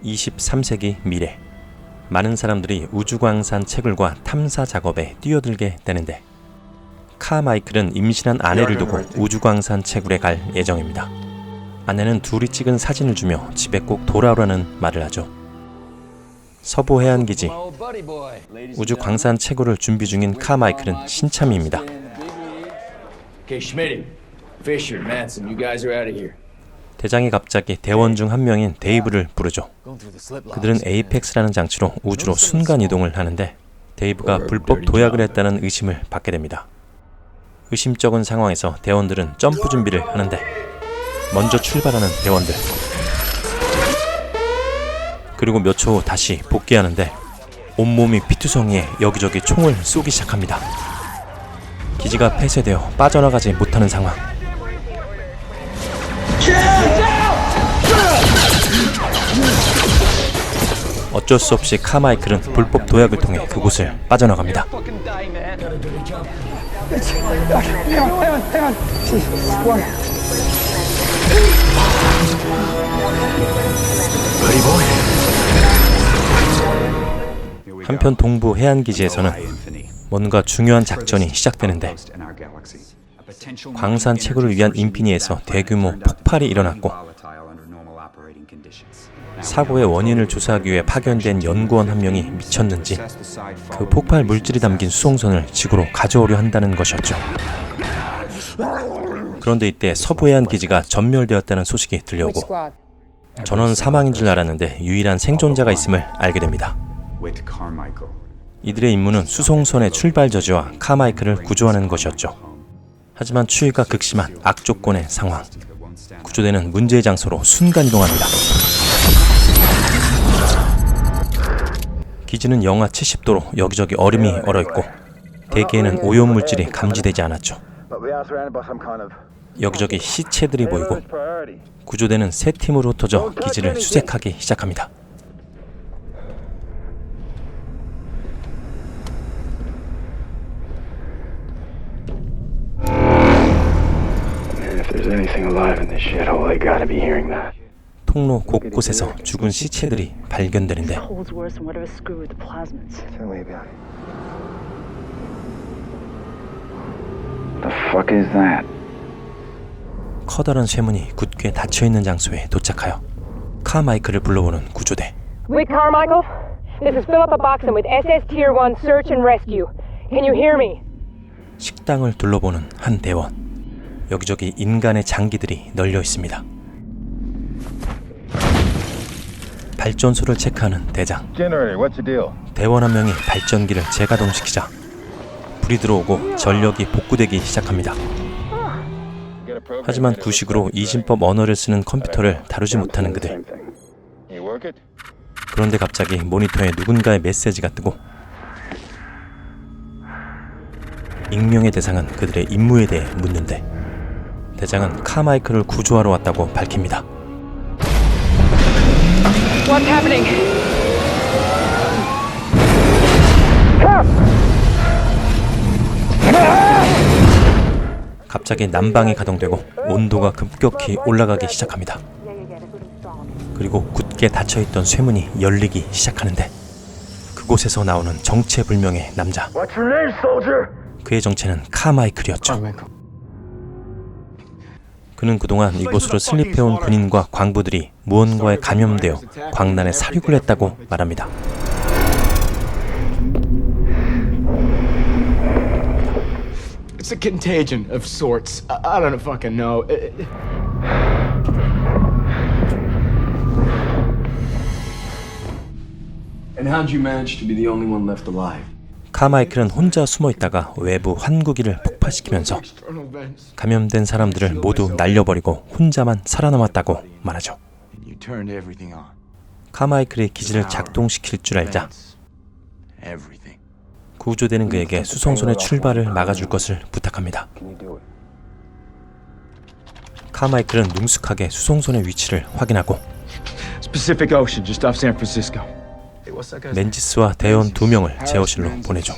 23세기 미래. 많은 사람들이 우주광산 채굴과 탐사 작업에 뛰어들게 되는데 카마이클은 임신한 아내를 두고 우주광산 채굴에 갈 예정입니다. 아내는 둘이 찍은 사진을 주며 집에 꼭 돌아오라는 말을 하죠. 서부 해안기지. 우주광산 채굴을 준비 중인 카마이클은 신참입니다. 대장이 갑자기 대원 중 한 명인 데이브를 부르죠. 그들은 에이펙스라는 장치로 우주로 순간이동을 하는데 데이브가 불법 도약을 했다는 의심을 받게 됩니다. 의심쩍은 상황에서 대원들은 점프 준비를 하는데 먼저 출발하는 대원들. 그리고 몇 초 후 다시 복귀하는데 온몸이 피투성이에 여기저기 총을 쏘기 시작합니다. 기지가 폐쇄되어 빠져나가지 못하는 상황. 어쩔 수 없이 카마이클은 불법 도약을 통해 그곳을 빠져나갑니다. 한편 동부 해안기지에서는 뭔가 중요한 작전이 시작되는데 광산 채굴을 위한 인피니에서 대규모 폭발이 일어났고 사고의 원인을 조사하기 위해 파견된 연구원 한 명이 미쳤는지 그 폭발 물질이 담긴 수송선을 지구로 가져오려 한다는 것이었죠. 그런데 이때 서부 해안 기지가 전멸되었다는 소식이 들려오고 전원 사망인 줄 알았는데 유일한 생존자가 있음을 알게 됩니다. 이들의 임무는 수송선의 출발 저지와 카마이클을 구조하는 것이었죠. 하지만 추위가 극심한 악조건의 상황. 구조대는 문제의 장소로 순간이동합니다. 기지는 영하 70도로 여기저기 얼음이 얼어있고 대기에는 오염물질이 감지되지 않았죠. 여기저기 시체들이 보이고 구조대는 세 팀으로 흩어져 기지를 수색하기 시작합니다. 통로 곳곳에서 죽은 시체들이 발견되는데 커다란 쇠문이 굳게 닫혀있는 장소에 도착하여 카마이클을 불러보는 구조대. With Carmichael, this is Philippa Boxon with SS Tier 1 Search and Rescue. Can you hear me? 식당을 둘러보는 한 대원. 여기저기 인간의 장기들이 널려 있습니다. 발전소를 체크하는 대장. 대원 한 명이 발전기를 재가동시키자 불이 들어오고 전력이 복구되기 시작합니다. 하지만 구식으로 이진법 언어를 쓰는 컴퓨터를 다루지 못하는 그들. 그런데 갑자기 모니터에 누군가의 메시지가 뜨고 익명의 대상은 그들의 임무에 대해 묻는데 대장은 카마이클을 구조하러 왔다고 밝힙니다. What's happening? 갑자기 난방이 가동되고 온도가 급격히 올라가기 시작합니다. 그리고 굳게 닫혀있던 쇠문이 열리기 시작하는데 그곳에서 나오는 정체불명의 남자. 그의 정체는 카마이클이었죠. 그는 그동안 이곳으로 슬립해온 군인과 광부들이 무언가에 감염되어 광란에 사륙을 했다고 말합니다. It's a contagion of sorts. I don't fucking know. And how'd you manage to be the only one left alive? 카마이클은 혼자 숨어있다가 외부 환구기를 폭파시키면서 감염된 사람들을 모두 날려버리고 혼자만 살아남았다고 말하죠. 카마이클이 기지를 작동시킬 줄 알자 구조대는 그에게 수송선의 출발을 막아줄 것을 부탁합니다. 카마이클은 능숙하게 수송선의 위치를 확인하고 Pacific Ocean, just off San Francisco. 멘지스와 대원 2명을 제어실로 보내죠.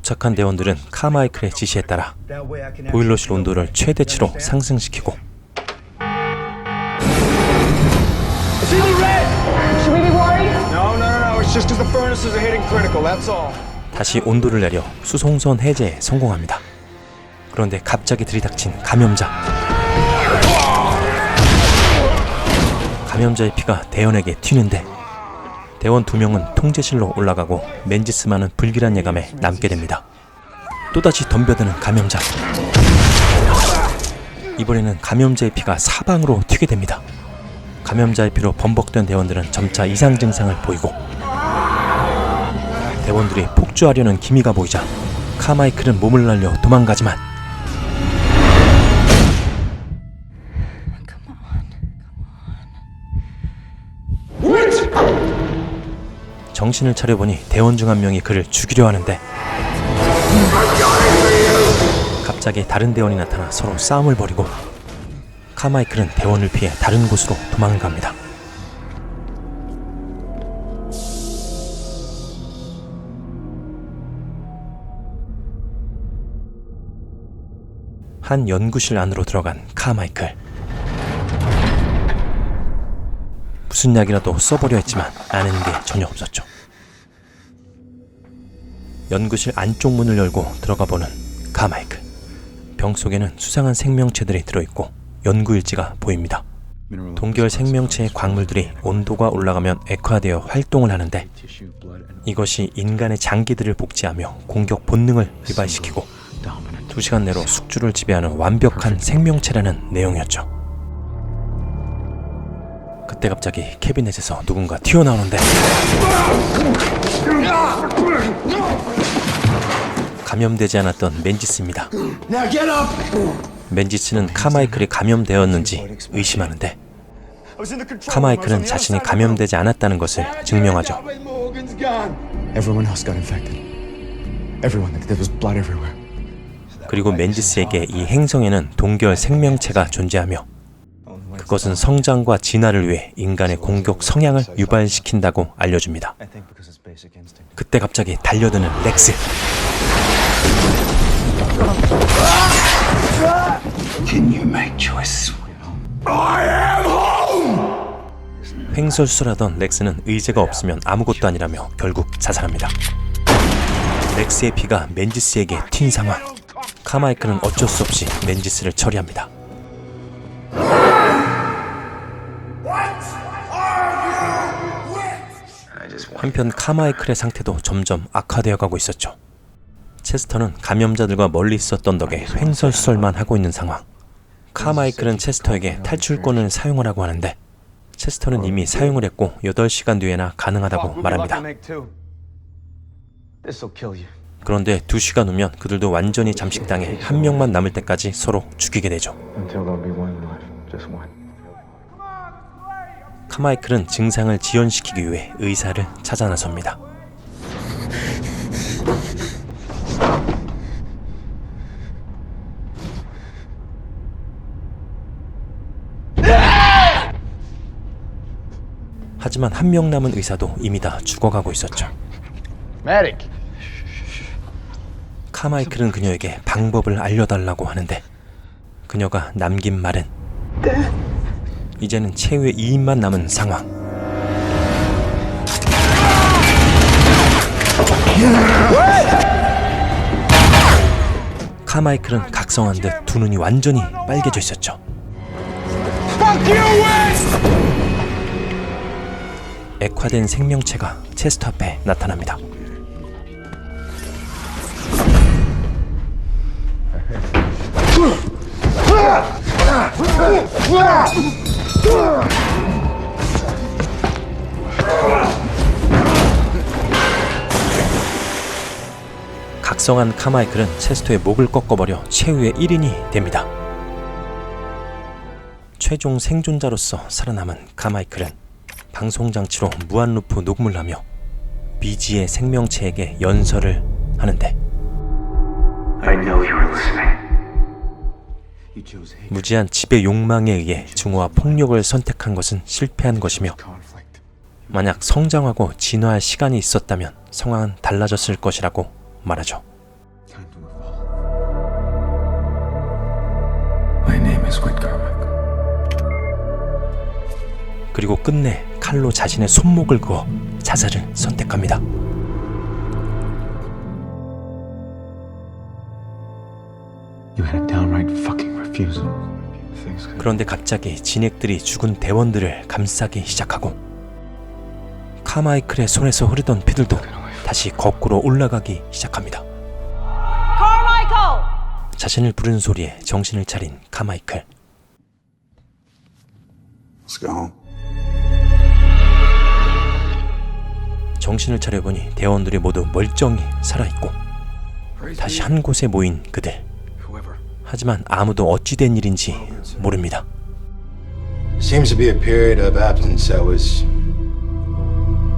도착한 대원들은 카마이클의 지시에 따라 보일러실 온도를 최대치로 상승시키고 Should we be worried? No. It's just because the furnaces are hitting critical, that's all. 다시 온도를 내려 수송선 해제에 성공합니다. 그런데 갑자기 들이닥친 감염자. 감염자의 피가 대원에게 튀는데 대원 2명은 통제실로 올라가고 맨지스만은 불길한 예감에 남게 됩니다. 또다시 덤벼드는 감염자. 이번에는 감염자의 피가 사방으로 튀게 됩니다. 감염자의 피로 범벅된 대원들은 점차 이상 증상을 보이고 대원들이 폭주하려는 기미가 보이자 카마이클은 몸을 날려 도망가지만 정신을 차려보니 대원 중 한 명이 그를 죽이려 하는데 갑자기 다른 대원이 나타나 서로 싸움을 벌이고 카마이클은 대원을 피해 다른 곳으로 도망갑니다. 한 연구실 안으로 들어간 카마이클. 무슨 약이라도 써보려 했지만 아는 게 전혀 없었죠. 연구실 안쪽 문을 열고 들어가 보는 카마이클. 병 속에는 수상한 생명체들이 들어있고 연구일지가 보입니다. 동결 생명체의 광물들이 온도가 올라가면 액화되어 활동을 하는데 이것이 인간의 장기들을 복제하며 공격 본능을 유발시키고 2시간 내로 숙주를 지배하는 완벽한 생명체라는 내용이었죠. 그때 갑자기 캐비넷에서 누군가 튀어나오는데 감염되지 않았던 맨지스입니다. 맨지스는 카마이클이 감염되었는지 의심하는데 카마이클은 자신이 감염되지 않았다는 것을 증명하죠. Everyone else got infected. Everyone. There was blood everywhere. 그리고 맨지스에게 이 행성에는 동결 생명체가 존재하며 그것은 성장과 진화를 위해 인간의 공격 성향을 유발시킨다고 알려줍니다. 그때 갑자기 달려드는 렉스. 횡설수설하던 렉스는 의제가 없으면 아무것도 아니라며 결국 자살합니다. 렉스의 피가 맨지스에게 튄 상황. 카마이클은 어쩔 수 없이 맨지스를 처리합니다. 한편 카마이클의 상태도 점점 악화되어 가고 있었죠. 체스터는 감염자들과 멀리 있었던 덕에 횡설수설만 하고 있는 상황. 카마이클은 체스터에게 탈출권을 사용하라고 하는데 체스터는 이미 사용을 했고 8시간 뒤에나 가능하다고 말합니다. 그런데 2시간 후면 그들도 완전히 잠식당해 한 명만 남을 때까지 서로 죽이게 되죠. 카마이클은 증상을 지연시키기 위해 의사를 찾아 나섭니다. 하지만 한 명 남은 의사도 이미 다 죽어가고 있었죠. Medic. 카마이클은 그녀에게 방법을 알려달라고 하는데 그녀가 남긴 말은 이제는 최후의 2인만 남은 상황. 카마이클은 각성한 듯 두 눈이 완전히 빨개져 있었죠. 액화된 생명체가 체스터 앞에 나타납니다. 각성한 카마이클은 체스터의 목을 꺾어버려 최후의 1인이 됩니다. 최종 생존자로서 살아남은 카마이클은 방송장치로 무한루프 녹음을 하며 미지의 생명체에게 연설을 하는데 무지한 지배 욕망에 의해 증오와 폭력을 선택한 것은 실패한 것이며 만약 성장하고 진화할 시간이 있었다면 상황은 달라졌을 것이라고 말하죠. 그리고 끝내 칼로 자신의 손목을 그어 자살을 선택합니다. You had a downright fucking refusal. 그런데 갑자기 진액들이 죽은 대원들을 감싸기 시작하고 카마이클의 손에서 흐르던 피들도 다시 거꾸로 올라가기 시작합니다. 자신을 부른 소리에 정신을 차린 카마이클. Let's go home. 정신을 차려보니 대원들이 모두 멀쩡히 살아있고 다시 한 곳에 모인 그들. 하지만 아무도 어찌된 일인지 모릅니다. Seems to be a period of absence. I was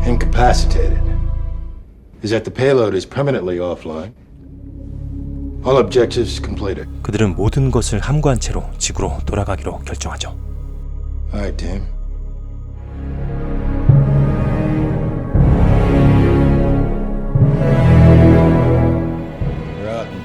incapacitated. Is that the payload is permanently offline. All objectives completed. 그들은 모든 것을 함구한 채로 지구로 돌아가기로 결정하죠. All right, team.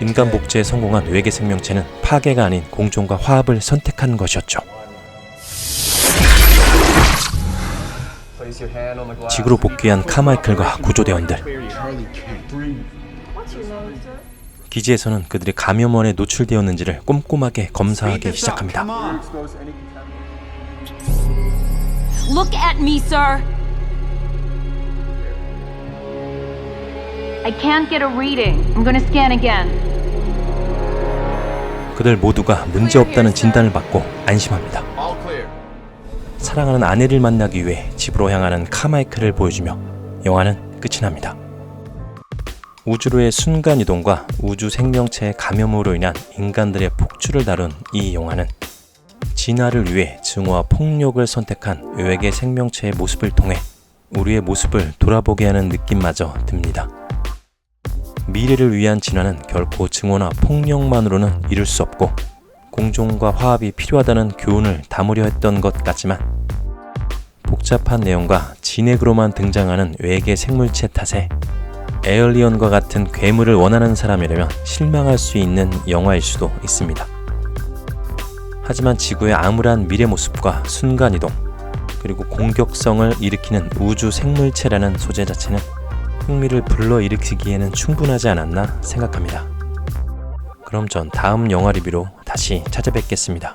인간 복제에 성공한 외계 생명체는 파괴가 아닌 공존과 화합을 선택한 것이었죠. 지구로 복귀한 카마이클과 구조대원들. 기지에서는 그들이 감염원에 노출되었는지를 꼼꼼하게 검사하기 시작합니다. Look at me, sir. I can't get a reading. I'm going to scan again. 그들 모두가 문제없다는 진단을 받고 안심합니다. 사랑하는 아내를 만나기 위해 집으로 향하는 카마이클을 보여주며 영화는 끝이 납니다. 우주로의 순간이동과 우주 생명체의 감염으로 인한 인간들의 폭주를 다룬 이 영화는 진화를 위해 증오와 폭력을 선택한 외계 생명체의 모습을 통해 우리의 모습을 돌아보게 하는 느낌마저 듭니다. 미래를 위한 진화는 결코 증오나 폭력만으로는 이룰 수 없고 공존과 화합이 필요하다는 교훈을 담으려 했던 것 같지만 복잡한 내용과 진액으로만 등장하는 외계 생물체 탓에 에얼리언과 같은 괴물을 원하는 사람이라면 실망할 수 있는 영화일 수도 있습니다. 하지만 지구의 암울한 미래 모습과 순간이동 그리고 공격성을 일으키는 우주 생물체라는 소재 자체는 흥미를 불러일으키기에는 충분하지 않았나 생각합니다. 그럼 전 다음 영화 리뷰로 다시 찾아뵙겠습니다.